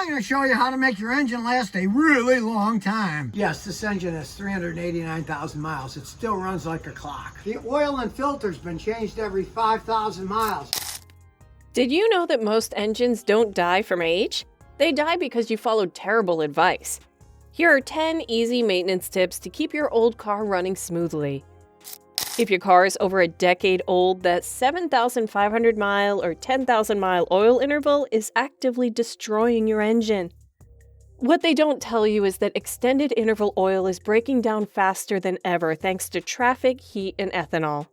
going to show you how to make your engine last a really long time. Yes, this engine has 389,000 miles. It still runs like a clock. The oil and filter's been changed every 5,000 miles. Did you know that most engines don't die from age? They die because you followed terrible advice. Here are 10 easy maintenance tips to keep your old car running smoothly. If your car is over a decade old, that 7,500 mile or 10,000 mile oil interval is actively destroying your engine. What they don't tell you is that extended interval oil is breaking down faster than ever thanks to traffic, heat, and ethanol.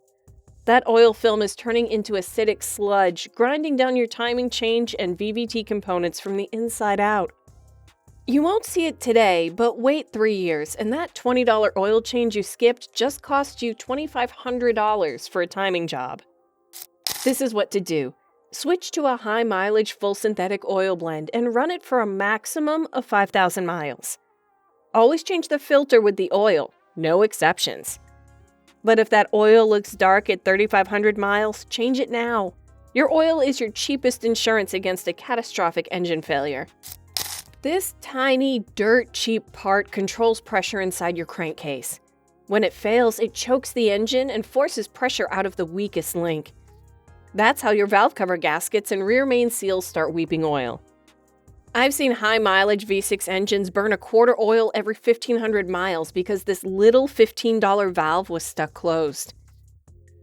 That oil film is turning into acidic sludge, grinding down your timing change and VVT components from the inside out. You won't see it today, but wait 3 years, and that $20 oil change you skipped just cost you $2,500 for a timing job. This is what to do. Switch to a high-mileage full synthetic oil blend and run it for a maximum of 5,000 miles. Always change the filter with the oil, no exceptions. But if that oil looks dark at 3,500 miles, change it now. Your oil is your cheapest insurance against a catastrophic engine failure. This tiny, dirt-cheap part controls pressure inside your crankcase. When it fails, it chokes the engine and forces pressure out of the weakest link. That's how your valve cover gaskets and rear main seals start weeping oil. I've seen high-mileage V6 engines burn a quarter oil every 1,500 miles because this little $15 valve was stuck closed.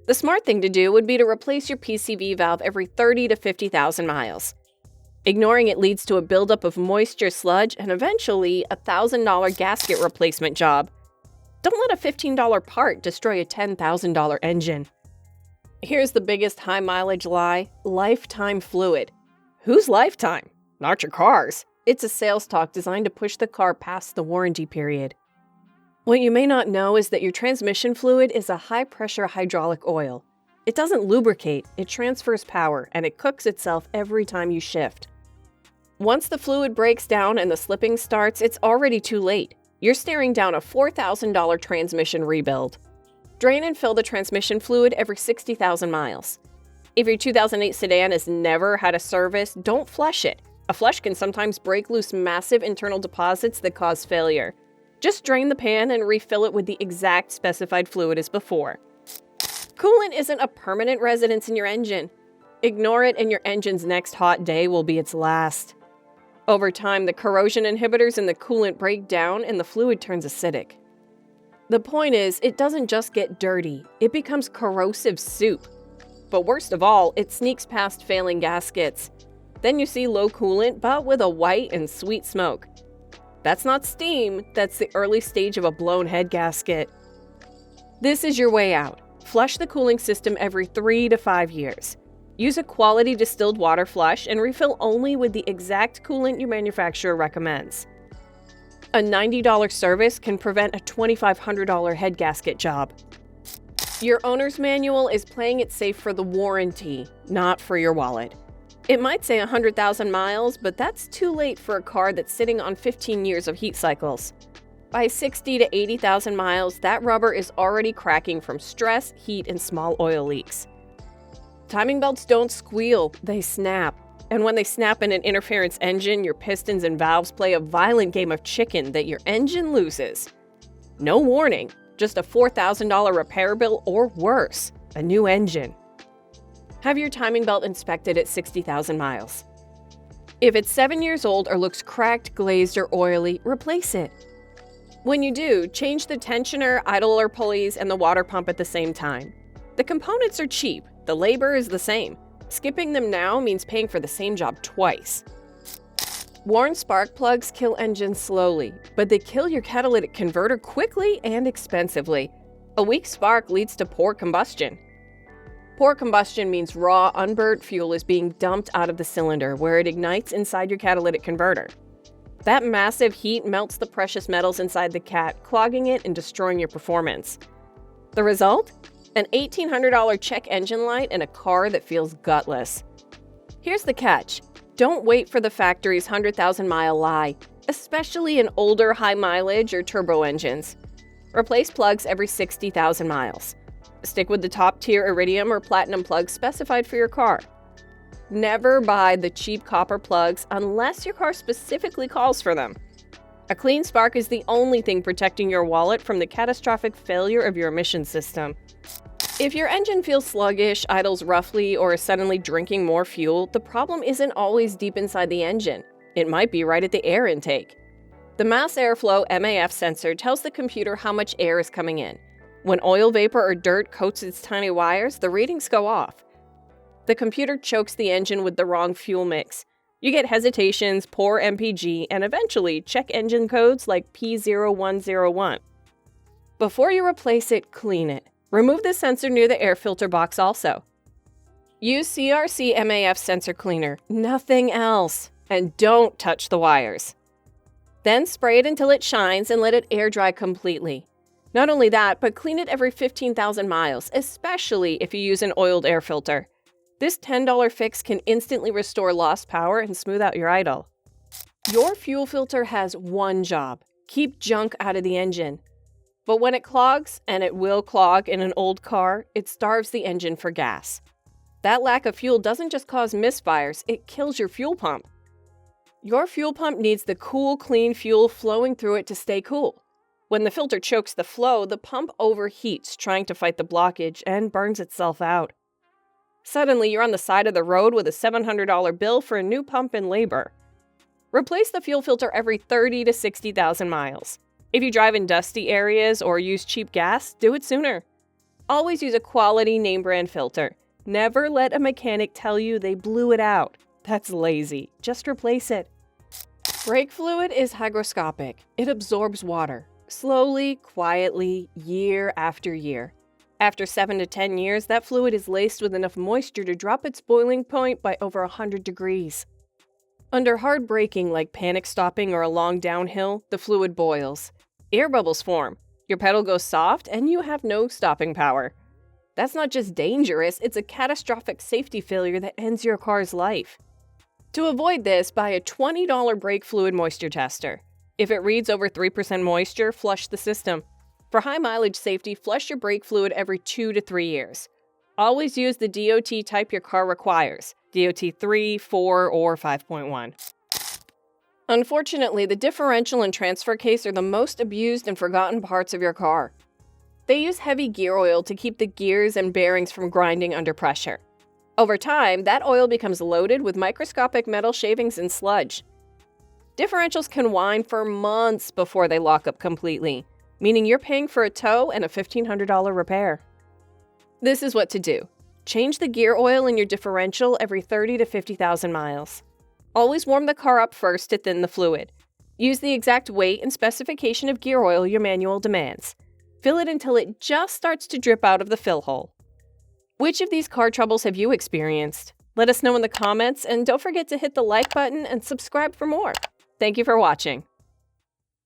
The smart thing to do would be to replace your PCV valve every 30 to 50,000 miles. Ignoring it leads to a buildup of moisture, sludge, and eventually a $1,000 gasket replacement job. Don't let a $15 part destroy a $10,000 engine. Here's the biggest high-mileage lie: lifetime fluid. Whose lifetime? Not your car's. It's a sales talk designed to push the car past the warranty period. What you may not know is that your transmission fluid is a high-pressure hydraulic oil. It doesn't lubricate, it transfers power, and it cooks itself every time you shift. Once the fluid breaks down and the slipping starts, it's already too late. You're staring down a $4,000 transmission rebuild. Drain and fill the transmission fluid every 60,000 miles. If your 2008 sedan has never had a service, don't flush it. A flush can sometimes break loose massive internal deposits that cause failure. Just drain the pan and refill it with the exact specified fluid as before. Coolant isn't a permanent residence in your engine. Ignore it and your engine's next hot day will be its last. Over time, the corrosion inhibitors in the coolant break down and the fluid turns acidic. The point is, it doesn't just get dirty, it becomes corrosive soup. But worst of all, it sneaks past failing gaskets. Then you see low coolant, but with a white and sweet smoke. That's not steam, that's the early stage of a blown head gasket. This is your way out. Flush the cooling system every 3 to 5 years. Use a quality distilled water flush and refill only with the exact coolant your manufacturer recommends. A $90 service can prevent a $2,500 head gasket job. Your owner's manual is playing it safe for the warranty, not for your wallet. It might say 100,000 miles, but that's too late for a car that's sitting on 15 years of heat cycles. By 60 to 80,000 miles, that rubber is already cracking from stress, heat, and small oil leaks. Timing belts don't squeal, they snap. And when they snap in an interference engine, your pistons and valves play a violent game of chicken that your engine loses. No warning, just a $4,000 repair bill or worse, a new engine. Have your timing belt inspected at 60,000 miles. If it's 7 years old or looks cracked, glazed, or oily, replace it. When you do, change the tensioner, idler pulleys, and the water pump at the same time. The components are cheap, the labor is the same. Skipping them now means paying for the same job twice. Worn spark plugs kill engines slowly, but they kill your catalytic converter quickly and expensively. A weak spark leads to poor combustion. Poor combustion means raw, unburnt fuel is being dumped out of the cylinder where it ignites inside your catalytic converter. That massive heat melts the precious metals inside the cat, clogging it and destroying your performance. The result? An $1,800 check engine light and a car that feels gutless. Here's the catch. Don't wait for the factory's 100,000-mile lie, especially in older high-mileage or turbo engines. Replace plugs every 60,000 miles. Stick with the top-tier iridium or platinum plugs specified for your car. Never buy the cheap copper plugs unless your car specifically calls for them. A clean spark is the only thing protecting your wallet from the catastrophic failure of your emission system. If your engine feels sluggish, idles roughly, or is suddenly drinking more fuel, the problem isn't always deep inside the engine. It might be right at the air intake. The mass airflow MAF sensor tells the computer how much air is coming in. When oil vapor or dirt coats its tiny wires, the readings go off. The computer chokes the engine with the wrong fuel mix. You get hesitations, poor MPG, and eventually check engine codes like P0101. Before you replace it, clean it. Remove the sensor near the air filter box also. Use CRC MAF sensor cleaner, nothing else, and don't touch the wires. Then spray it until it shines and let it air dry completely. Not only that, but clean it every 15,000 miles, especially if you use an oiled air filter. This $10 fix can instantly restore lost power and smooth out your idle. Your fuel filter has one job: keep junk out of the engine. But when it clogs, and it will clog in an old car, it starves the engine for gas. That lack of fuel doesn't just cause misfires, it kills your fuel pump. Your fuel pump needs the cool, clean fuel flowing through it to stay cool. When the filter chokes the flow, the pump overheats, trying to fight the blockage, and burns itself out. Suddenly, you're on the side of the road with a $700 bill for a new pump and labor. Replace the fuel filter every 30 to 60,000 miles. If you drive in dusty areas or use cheap gas, do it sooner. Always use a quality name brand filter. Never let a mechanic tell you they blew it out. That's lazy. Just replace it. Brake fluid is hygroscopic. It absorbs water. Slowly, quietly, year after year. After 7 to 10 years, that fluid is laced with enough moisture to drop its boiling point by over 100 degrees. Under hard braking like panic stopping or a long downhill, the fluid boils. Air bubbles form. Your pedal goes soft and you have no stopping power. That's not just dangerous, it's a catastrophic safety failure that ends your car's life. To avoid this, buy a $20 brake fluid moisture tester. If it reads over 3% moisture, flush the system. For high mileage safety, flush your brake fluid every 2 to 3 years. Always use the DOT type your car requires, DOT 3, 4, or 5.1. Unfortunately, the differential and transfer case are the most abused and forgotten parts of your car. They use heavy gear oil to keep the gears and bearings from grinding under pressure. Over time, that oil becomes loaded with microscopic metal shavings and sludge. Differentials can whine for months before they lock up completely, meaning you're paying for a tow and a $1,500 repair. This is what to do. Change the gear oil in your differential every 30 to 50,000 miles. Always warm the car up first to thin the fluid. Use the exact weight and specification of gear oil your manual demands. Fill it until it just starts to drip out of the fill hole. Which of these car troubles have you experienced? Let us know in the comments, and don't forget to hit the like button and subscribe for more. Thank you for watching.